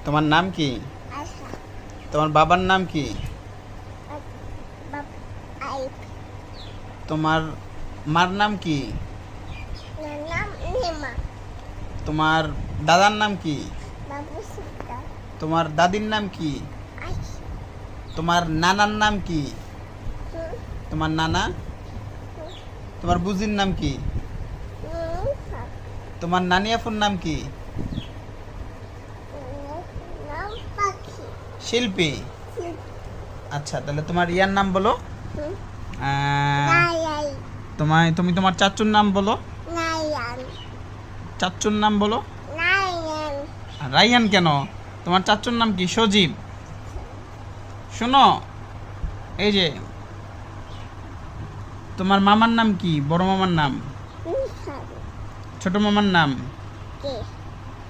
তোমার নাম কি? আশা। তোমার বাবার নাম কি? আইপ। তোমার মার নাম কি? নাম নেমা। তোমার দাদার নাম কি? বাবু সিদ্ধা। তোমার দাদির নাম কি? আইস। তোমার নানার নাম কি? তোমার নানা? তোমার বুজির নাম কি? তোমার নানি আফুর নাম কি? নাম পাখি। শিল্পী। আচ্ছা, তাহলে তোমার ইয়ার নাম বলো। নায়াই। তুমি তোমার চাচুর নাম বলো। নায়ান। চাচুর নাম বলো। নায়ান। রাইয়ান কেন? তোমার চাচুর নাম কি? সজীব। শোনো, এই যে তোমার মামার নাম কি? বড় মামার নাম? ছোট মামার নাম? কে?